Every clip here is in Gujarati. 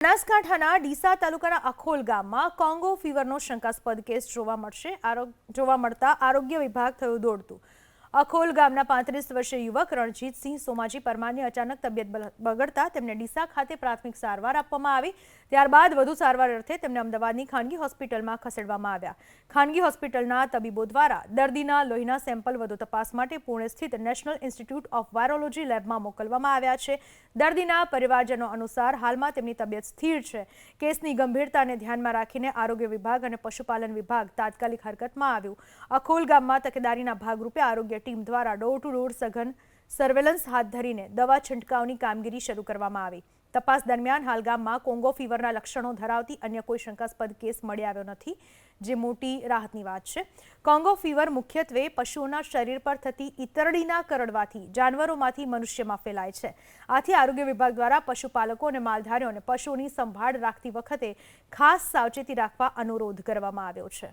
બનાસકાંઠાના ડીસા તાલુકાના અખોલ ગામમાં કોંગો ફીવરનો શંકાસ્પદ કેસ જોવા મળતા આરોગ્ય વિભાગ થયું દોડતું। અખોલ ગામના 35 વર્ષીય યુવક રણજીતસિંહ સોમાજી પરમારની અચાનક તબિયત બગડતા તેમને ડીસા ખાતે પ્રાથમિક સારવાર આપવામાં આવી। ત્યારબાદ વધુ સારવાર અર્થે તેમને અમદાવાદની ખાનગી હોસ્પિટલમાં ખસેડવામાં આવ્યા। ખાનગી હોસ્પિટલના તબીબો દ્વારા દર્દીના લોહીના સેમ્પલ વધુ તપાસ માટે પુણે સ્થિત નેશનલ ઇન્સ્ટિટ્યૂટ ઓફ વાયરોલોજી લેબમાં મોકલવામાં આવ્યા છે। દર્દીના પરિવારજનો અનુસાર હાલમાં તેમની તબિયત સ્થિર છે। કેસની ગંભીરતાને ધ્યાનમાં રાખીને આરોગ્ય વિભાગ અને પશુપાલન વિભાગ તાત્કાલિક હરકતમાં આવ્યું। અખોલ ગામમાં તકેદારીના ભાગરૂપે આરોગ્ય ટીમ દ્વારા ડોર ટુ ડોર સઘન સર્વેલન્સ હાથ ધરીને દવા છંટકાવની કામગીરી શરૂ કરવામાં આવી। તપાસ દરમિયાન હાલ ગામમાં કોંગો ફીવરના લક્ષણો ધરાવતી અન્ય કોઈ શંકાસ્પદ કેસ મળી આવ્યો નથી, જે મોટી રાહતની વાત છે। કોંગો ફીવર મુખ્યત્વે પશુઓના શરીર પર થતી ઈતરડીના કરડવાથી જાનવરોમાંથી મનુષ્યમાં ફેલાય છે। આથી આરોગ્ય વિભાગ દ્વારા પશુપાલકો અને માલધારીઓને પશુઓની સંભાળ રાખતી વખતે ખાસ સાવચેતી રાખવા અનુરોધ કરવામાં આવ્યો છે।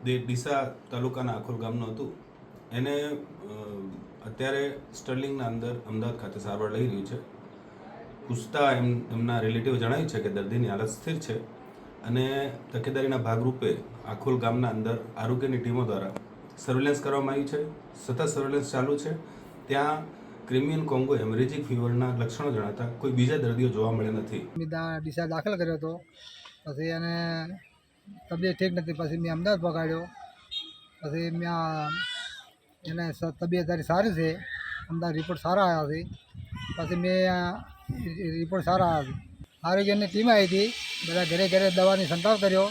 ડીસા તાલુકાના અખોલ ગામનું હતું। એને અત્યારે સ્ટર્લિંગના અંદર અમદાવાદ ખાતે સારવાર લઈ રહ્યું છે। પૂછતા એમના રિલેટિવ જણાવ્યું છે કે દર્દીની હાલત સ્થિર છે અને તકેદારીના ભાગરૂપે અખોલ ગામના અંદર આરોગ્યની ટીમો દ્વારા સર્વેલન્સ કરવામાં આવી છે। સતત સર્વેલન્સ ચાલુ છે। ત્યાં ક્રિમિયન કોંગો હેમરેજિક ફીવરના લક્ષણો જણાતા કોઈ બીજા દર્દીઓ જોવા મળ્યા નથી। ડીસા દાખલ કર્યો હતો, પછી એને તબિયત ઠીક નથી, પછી મેં અમદાવાદ પકડ્યો, પછી મેં એને તબિયત તારી સારી છે, અમદાવાદ રિપોર્ટ સારા આવ્યા છે, પછી મેં રિપોર્ટ સારા આવ્યા છે। આરોગ્યની ટીમ આવી હતી, બધા ઘરે ઘરે દવાની સંતાવ કર્યો।